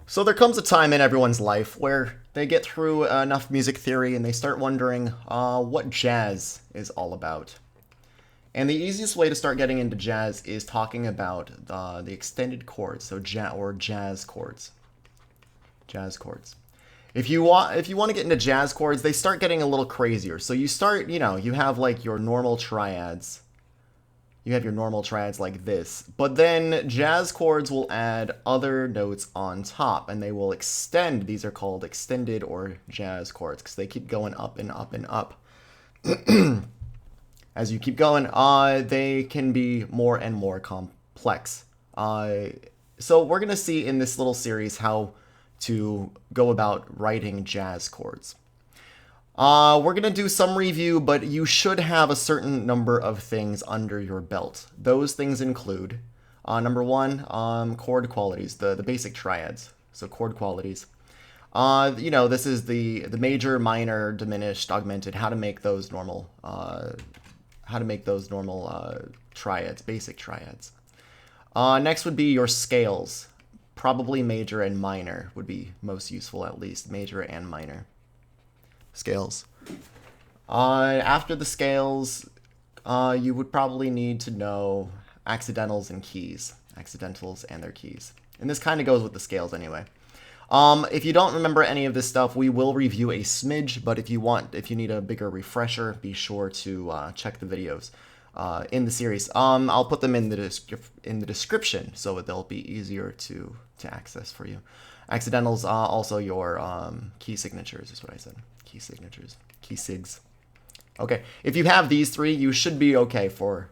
So there comes a time in everyone's life where they get through enough music theory and they start wondering what jazz is all about. And the easiest way to start getting into jazz is talking about the extended chords, so jazz chords. Jazz chords. If you want to get into jazz chords, they start getting a little crazier. So you start, you have like your normal triads. You have your normal triads like this, but then jazz chords will add other notes on top and they will extend. These are called extended or jazz chords because they keep going up and up and up. As you keep going, they can be more and more complex. So we're going to see in this little series how to go about writing jazz chords. We're going to do some review, but you should have a certain number of things under your belt. Those things include, number one, chord qualities, the basic triads. So chord qualities. This is the major, minor, diminished, augmented, how to make those normal, triads, basic triads. Next would be your scales. Probably major and minor would be most useful, at least. Major and minor. Scales. After the scales, you would probably need to know accidentals and keys. Accidentals and their keys. And this kind of goes with the scales anyway. If you don't remember any of this stuff, we will review a smidge, but if you need a bigger refresher, be sure to check the videos in the series. I'll put them in the description so they'll be easier to access for you. Accidentals, also your key signatures is what I said. Key signatures. Key sigs. Okay, if you have these three, you should be okay for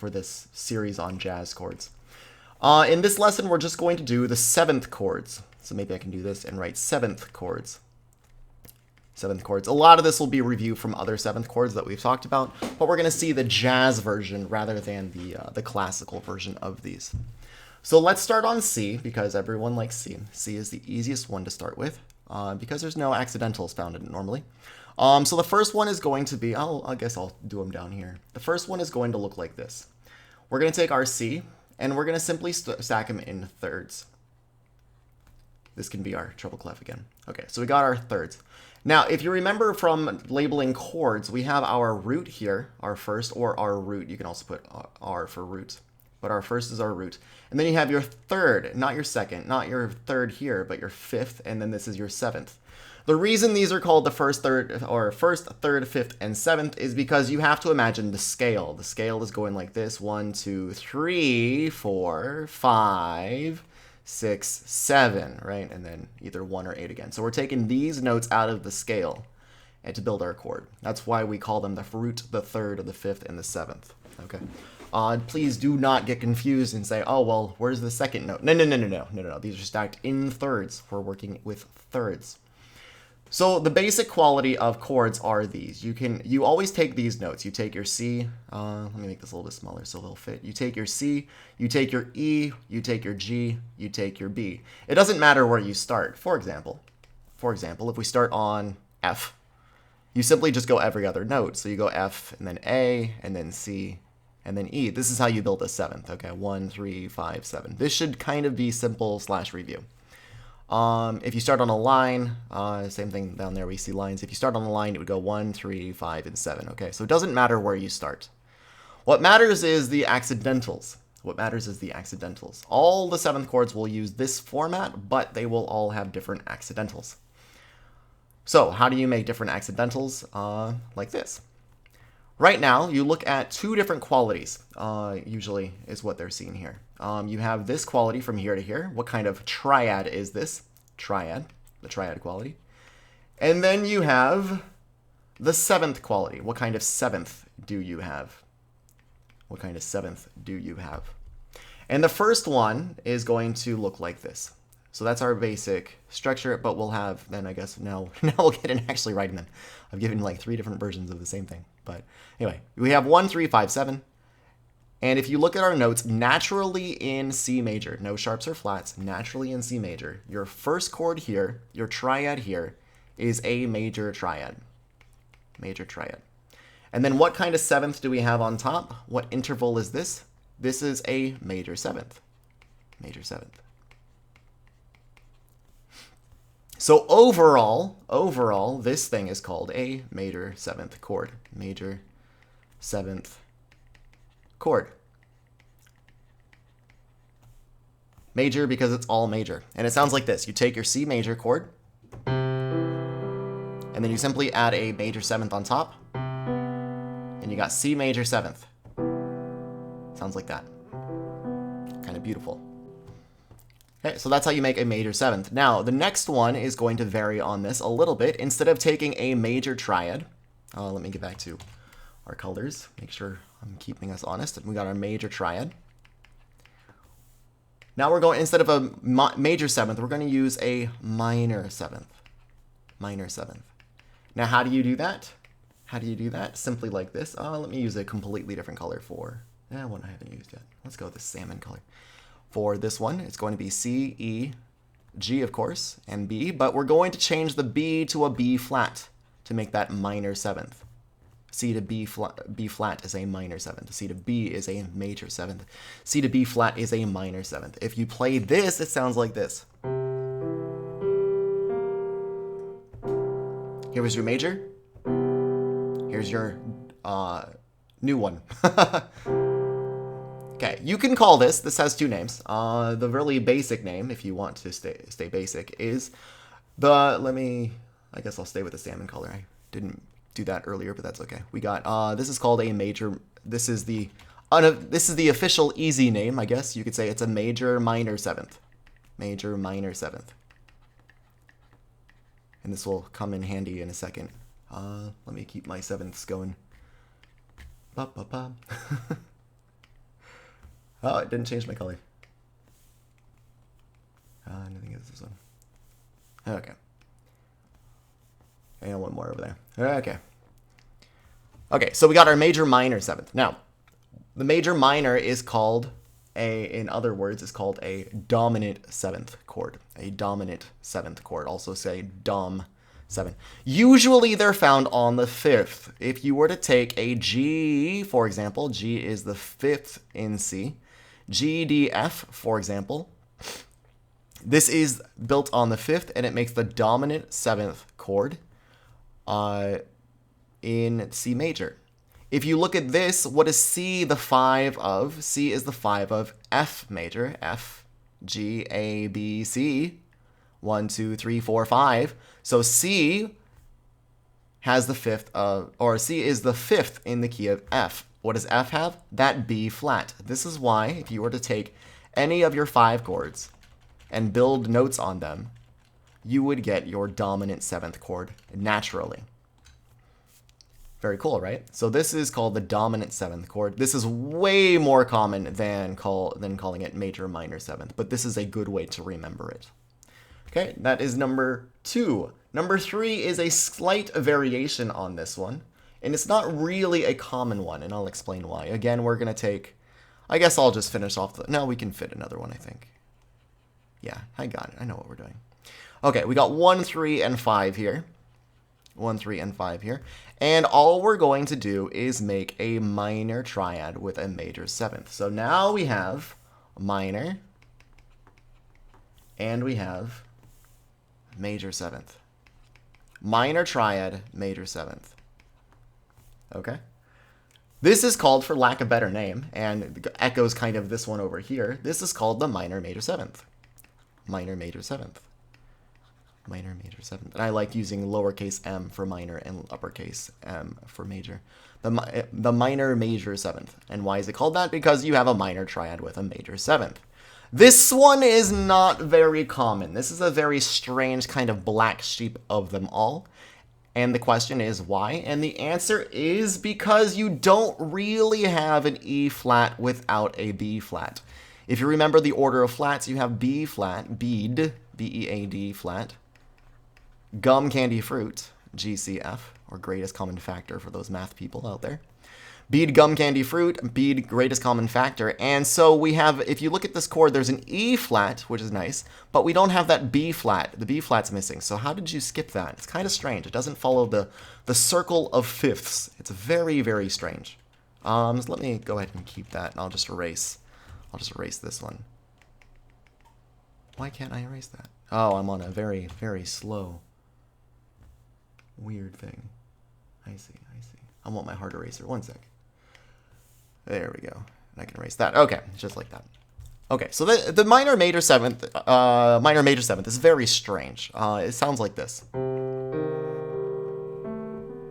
this series on jazz chords. In this lesson, we're just going to do the seventh chords. So maybe I can do this and write seventh chords. Seventh chords. A lot of this will be review from other seventh chords that we've talked about, but we're going to see the jazz version rather than the classical version of these. So let's start on C, because everyone likes C. C is the easiest one to start with, because there's no accidentals found in it normally. So the first one is going to be, I guess I'll do them down here. The first one is going to look like this. We're going to take our C, and we're going to simply stack them in thirds. This can be our treble clef again. Okay, so we got our thirds. Now, if you remember from labeling chords, we have our root here, our first, or our root. You can also put R for root. But our first is our root. And then you have your third, not your second, not your third here, but your fifth, and then this is your seventh. The reason these are called the first, third, fifth, and seventh is because you have to imagine the scale. The scale is going like this: 1, 2, 3, 4, 5, 6, 7, right? And then either 1 or 8 again. So we're taking these notes out of the scale and to build our chord. That's why we call them the root, the third, the fifth, and the seventh. Okay. Please do not get confused and say, oh, well, where's the second note? No. These are stacked in thirds. We're working with thirds. So the basic quality of chords are these. You always take these notes. You take your C. Let me make this a little bit smaller so they'll fit. You take your C, you take your E, you take your G, you take your B. It doesn't matter where you start. For example, if we start on F, you simply just go every other note. So you go F, and then A, and then C, and then E. This is how you build a seventh, okay? 1, 3, 5, 7. This should kind of be simple / review. If you start on a line, same thing down there, we see lines. If you start on the line, it would go 1, 3, 5, and 7, okay? So it doesn't matter where you start. What matters is the accidentals. All the seventh chords will use this format, but they will all have different accidentals. So how do you make different accidentals? Like this. Right now, you look at two different qualities, usually is what they're seeing here. You have this quality from here to here. What kind of triad is this? Triad, the triad quality. And then you have the seventh quality. What kind of seventh do you have? And the first one is going to look like this. So that's our basic structure, but we'll have, then I guess now we'll get in actually writing them. I've given like 3 different versions of the same thing. But anyway, we have 1, 3, 5, 7. And if you look at our notes, naturally in C major, no sharps or flats, naturally in C major, your first chord here, your triad here, is a major triad. And then what kind of seventh do we have on top? What interval is this? This is a major seventh. So overall, this thing is called a major 7th chord. Major 7th chord. Major because it's all major. And it sounds like this. You take your C major chord, and then you simply add a major 7th on top, and you got C major 7th. Sounds like that. Kind of beautiful. Okay, so that's how you make a major 7th. Now, the next one is going to vary on this a little bit. Instead of taking a major triad, let me get back to our colors, make sure I'm keeping us honest. We got our major triad. Now we're going, instead of a major 7th, we're going to use a minor 7th. Minor 7th. Now, how do you do that? How do you do that? Simply like this. Let me use a completely different color for one I haven't used yet. Let's go with the salmon color. For this one, it's going to be C, E, G, of course, and B, but we're going to change the B to a B flat to make that minor 7th. C to B flat is a minor 7th. C to B is a major 7th. C to B flat is a minor 7th. If you play this, it sounds like this. Here's your major. Here's your new one. Okay, you can call this has two names. The really basic name, if you want to stay basic, is I guess I'll stay with the salmon color. I didn't do that earlier, but that's okay. We got, this is called a major, this is the official easy name, I guess. You could say it's a major minor 7th. Major minor 7th. And this will come in handy in a second. Let me keep my 7ths going. Ba-ba-ba. Oh, it didn't change my color. I think it's this one. Okay. And one more over there. Okay. Okay, so we got our major minor 7th. Now, the major minor is called in other words, is called a dominant 7th chord. A dominant 7th chord. Also say dom 7. Usually they're found on the 5th. If you were to take a G, for example, G is the 5th in C. G, D, F, for example. This is built on the 5th, and it makes the dominant 7th chord in C major. If you look at this, what is C the 5 of? C is the 5 of F major. F, G, A, B, C. 1, 2, 3, 4, 5. So C has the 5th of, or C is the 5th in the key of F. What does F have? That B flat. This is why, if you were to take any of your 5 chords and build notes on them, you would get your dominant 7th chord naturally. Very cool, right? So this is called the dominant 7th chord. This is way more common than calling it major minor 7th, but this is a good way to remember it. Okay, that is number 2. Number 3 is a slight variation on this one. And it's not really a common one, and I'll explain why. Again, we're going to take, I guess I'll just finish off no, we can fit another one, I think. Yeah, I got it. I know what we're doing. Okay, we got 1, 3, and 5 here. 1, 3, and 5 here. And all we're going to do is make a minor triad with a major 7th. So now we have minor, and we have major 7th. Minor triad, major 7th. Okay. This is called, for lack of a better name, and echoes kind of this one over here, this is called the minor major 7th. Minor major 7th. Minor major 7th. And I like using lowercase m for minor and uppercase m for major. The minor major 7th. And why is it called that? Because you have a minor triad with a major 7th. This one is not very common. This is a very strange kind of black sheep of them all. And the question is why? And the answer is because you don't really have an E flat without a B flat. If you remember the order of flats, you have B flat, bead, B-E-A-D flat, gum, candy, fruit, G-C-F, or greatest common factor for those math people out there. Bead, gum, candy, fruit, bead, greatest common factor. And so we have, if you look at this chord, there's an E flat, which is nice, but we don't have that B flat. The B flat's missing. So how did you skip that? It's kind of strange. It doesn't follow the circle of fifths. It's very, very strange. So let me go ahead and keep that, and I'll just erase this one. Why can't I erase that? Oh, I'm on a very, very slow, weird thing. I see, I see. I want my hard eraser. One sec. There we go. And I can erase that. Okay, just like that. Okay, so the minor major seventh is very strange. It sounds like this.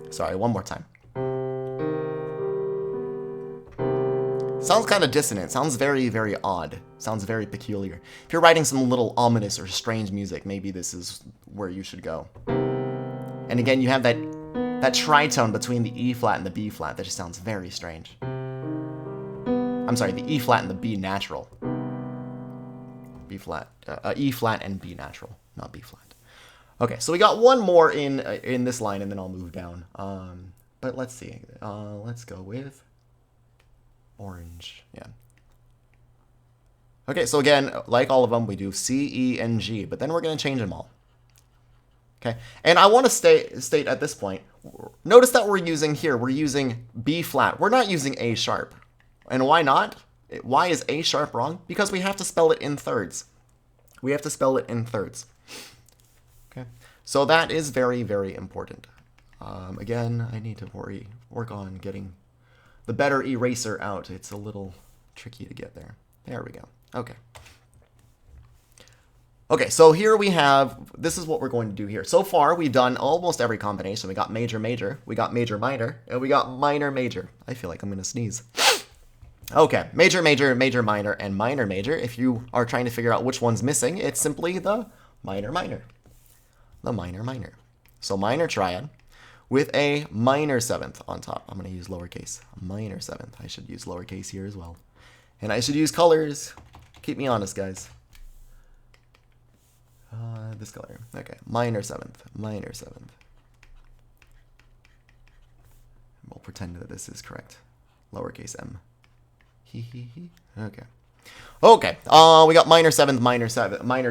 Sorry, one more time. Sounds kind of dissonant. Sounds very, very odd. Sounds very peculiar. If you're writing some little ominous or strange music, maybe this is where you should go. And again, you have that tritone between the E flat and the B flat that just sounds very strange. I'm sorry, the E flat and the B natural. B flat, E flat and B natural, not B flat. Okay, so we got one more in this line, and then I'll move down. But let's see. Let's go with orange. Yeah. Okay, so again, like all of them, we do C, E, and G, but then we're going to change them all. Okay, and I want to state at this point, notice that we're using B flat. We're not using A sharp. And why not? Why is A sharp wrong? Because we have to spell it in thirds. We have to spell it in thirds. Okay, so that is very, very important. Again, I need to work on getting the better eraser out. It's a little tricky to get there. There we go. Okay. Okay, so here we have, this is what we're going to do here. So far, we've done almost every combination. We got major, major, we got major, minor, and we got minor, major. I feel like I'm going to sneeze. Okay, major, major, major, minor, and minor, major. If you are trying to figure out which one's missing, it's simply the minor, minor. The minor, minor. So minor triad with a minor seventh on top. I'm going to use lowercase. Minor seventh. I should use lowercase here as well. And I should use colors. Keep me honest, guys. This color. Okay, minor seventh. Minor seventh. We'll pretend that this is correct. Lowercase m. Okay. Okay. We got minor seventh, minor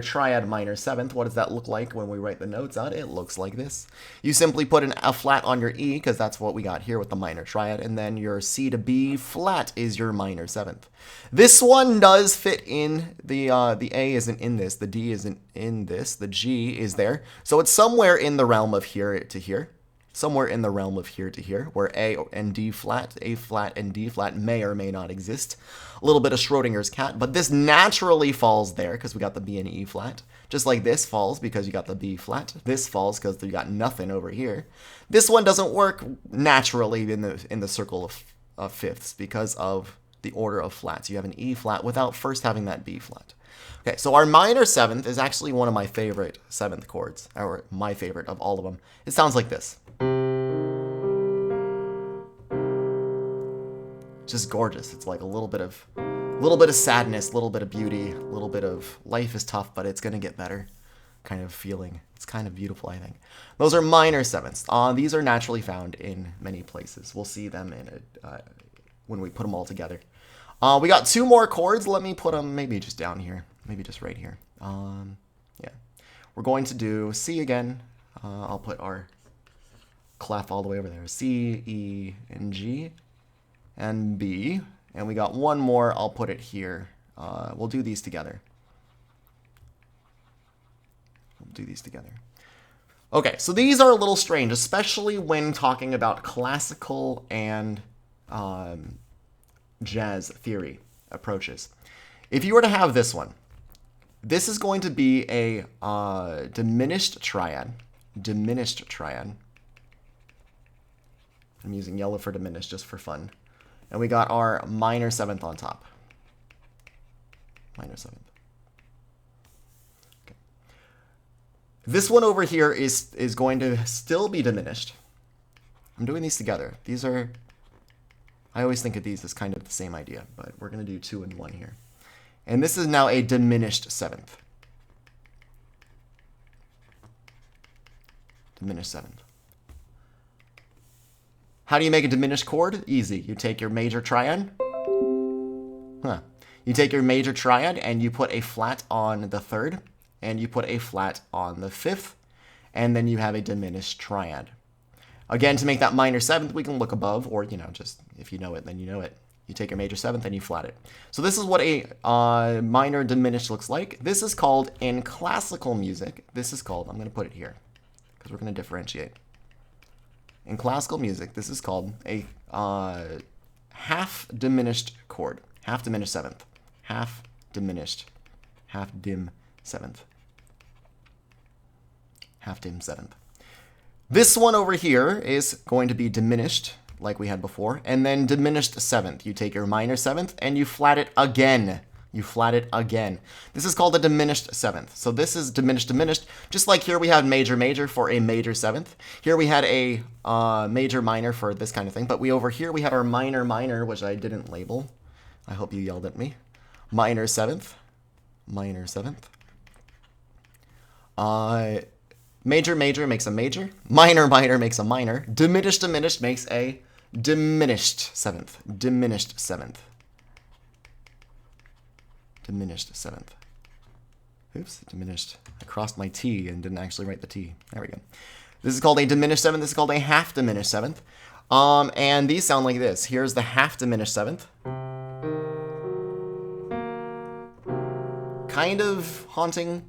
triad, minor seventh. What does that look like when we write the notes out? It looks like this. You simply put an F flat on your E, because that's what we got here with the minor triad, and then your C to B flat is your minor seventh. This one does fit in. The A isn't in this, the D isn't in this, the G is there. So it's somewhere in the realm of here to here. Somewhere in the realm of here to here, where A and D flat, A flat and D flat may or may not exist. A little bit of Schrodinger's cat, but this naturally falls there because we got the B and E flat. Just like this falls because you got the B flat. This falls because you got nothing over here. This one doesn't work naturally in the circle of fifths because of the order of flats. You have an E flat without first having that B flat. Okay, so our minor seventh is actually one of my favorite seventh chords, or my favorite of all of them. It sounds like this. Just gorgeous. It's like a little bit of sadness, a little bit of beauty, a little bit of life is tough, but it's gonna get better kind of feeling. It's kind of beautiful, I think. Those are minor sevenths. These are naturally found in many places. We'll see them in when we put them all together. We got two more chords. Let me put them maybe just down here, maybe just right here. Yeah, we're going to do C again. I'll put our clef all the way over there. C, E, and G, and B. And we got one more. I'll put it here. We'll do these together. We'll do these together. Okay, so these are a little strange, especially when talking about classical and jazz theory approaches. If you were to have this one, this is going to be a diminished triad. Diminished triad. I'm using yellow for diminished just for fun. And we got our minor seventh on top. Minor seventh. Okay. This one over here is going to still be diminished. I'm doing these together. These are, I always think of these as kind of the same idea, but we're going to do 2 and 1 here. And this is now a diminished seventh. Diminished seventh. How do you make a diminished chord? Easy. You take your major triad. You take your major triad and you put a flat on the third, and you put a flat on the fifth, and then you have a diminished triad. Again, to make that minor seventh, we can look above, or, just if you know it, then you know it. You take your major 7th and you flat it. So this is what a minor diminished looks like. This is called, in classical music, this is called, I'm going to put it here because we're going to differentiate. In classical music, this is called a half diminished chord. Half diminished 7th. Half diminished. Half dim 7th. Half dim 7th. This one over here is going to be diminished, like we had before, and then diminished 7th. You take your minor 7th and you flat it again. You flat it again. This is called a diminished 7th. So this is diminished, diminished. Just like here we had major, major for a major 7th. Here we had a major, minor for this kind of thing. But over here we had our minor, minor, which I didn't label. I hope you yelled at me. Minor 7th. Minor 7th. Major, major makes a major. Minor, minor makes a minor. Diminished, diminished makes a diminished 7th. Diminished 7th. Diminished 7th. Oops, diminished. I crossed my T and didn't actually write the T. There we go. This is called a diminished 7th. This is called a half diminished 7th. And these sound like this. Here's the half diminished 7th. Kind of haunting,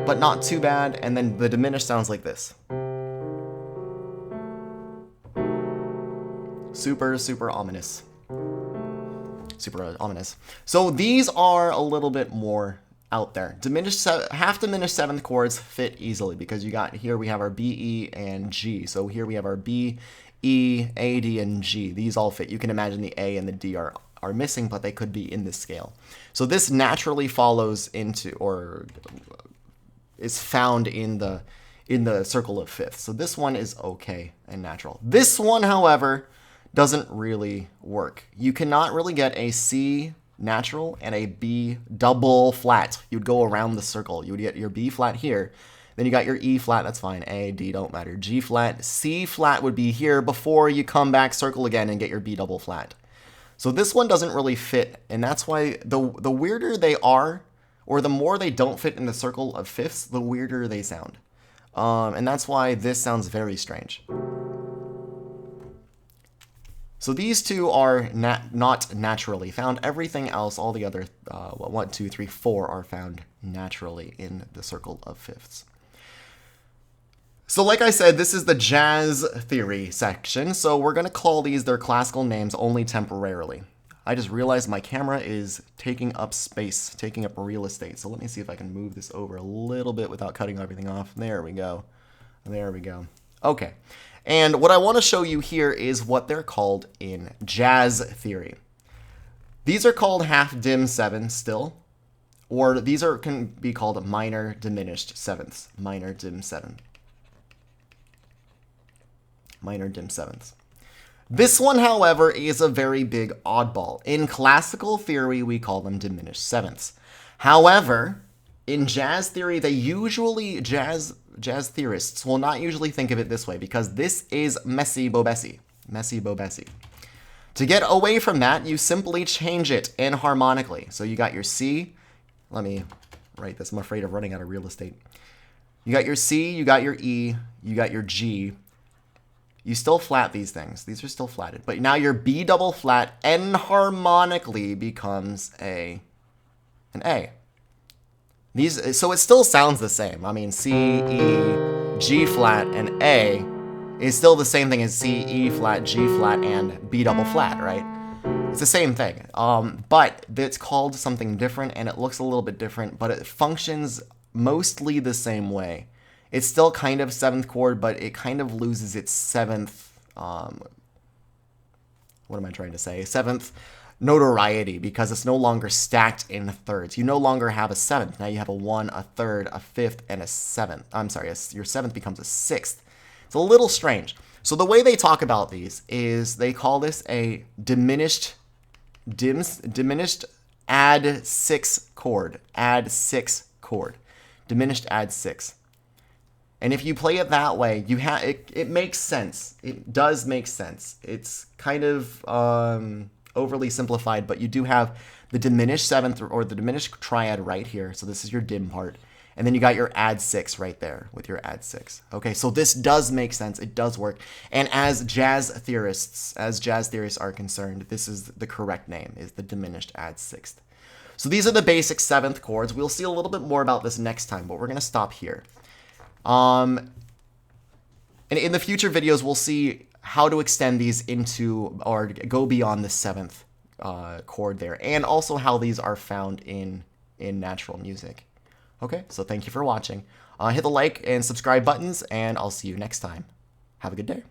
but not too bad. And then the diminished sounds like this. Super, super ominous. Super ominous. So these are a little bit more out there. Half diminished 7th chords fit easily because you got here we have our B, E, and G. So here we have our B, E, A, D, and G. These all fit. You can imagine the A and the D are missing, but they could be in this scale. So this naturally follows into, or is found in the circle of fifths. So this one is okay and natural. This one, however, doesn't really work. You cannot really get a C natural and a B double flat. You'd go around the circle. You would get your B flat here. Then you got your E flat, that's fine. A, D don't matter. G flat, C flat would be here before you come back, circle again, and get your B double flat. So this one doesn't really fit, and that's why the weirder they are, or the more they don't fit in the circle of fifths, the weirder they sound. And that's why this sounds very strange. So these two are not naturally found. Everything else, all the other 1, 2, 3, 4 are found naturally in the circle of fifths. So like I said, this is the jazz theory section. So we're going to call these their classical names only temporarily. I just realized my camera is taking up space, taking up real estate. So let me see if I can move this over a little bit without cutting everything off. There we go. There we go. Okay. And what I want to show you here is what they're called in jazz theory. These are called half dim 7 still, or these can be called minor diminished 7ths. Minor dim 7. Minor dim 7ths. This one, however, is a very big oddball. In classical theory, we call them diminished 7ths. However, in jazz theory, they usually, jazz theorists will not usually think of it this way because this is messy bobessi. Messy bobessi. To get away from that, you simply change it enharmonically. So you got your C. Let me write this. I'm afraid of running out of real estate. You got your C, you got your E, you got your G. You still flat these things. These are still flatted. But now your B double flat enharmonically becomes an A. So it still sounds the same. I mean, C, E, G flat, and A is still the same thing as C, E flat, G flat, and B double flat, right? It's the same thing. But it's called something different, and it looks a little bit different, but it functions mostly the same way. It's still kind of 7th chord, but it kind of loses its 7th, what am I trying to say? 7th notoriety because it's no longer stacked in thirds. You no longer have a 7th. Now you have a 1, a 3rd, a 5th, and a 7th. I'm sorry, your 7th becomes a 6th. It's a little strange. So the way they talk about these is they call this a diminished add 6 chord. Add 6 chord. Diminished add 6. And if you play it that way, it makes sense. It does make sense. It's kind of overly simplified, but you do have the diminished 7th or the diminished triad right here. So this is your dim part. And then you got your add 6 right there with your add 6. Okay, so this does make sense. It does work. And as jazz theorists are concerned, this is the correct name, is the diminished add 6th. So these are the basic 7th chords. We'll see a little bit more about this next time, but we're going to stop here. And in the future videos, we'll see how to extend these into, or go beyond the 7th chord there, and also how these are found in natural music. Okay, so thank you for watching. Hit the like and subscribe buttons, and I'll see you next time. Have a good day.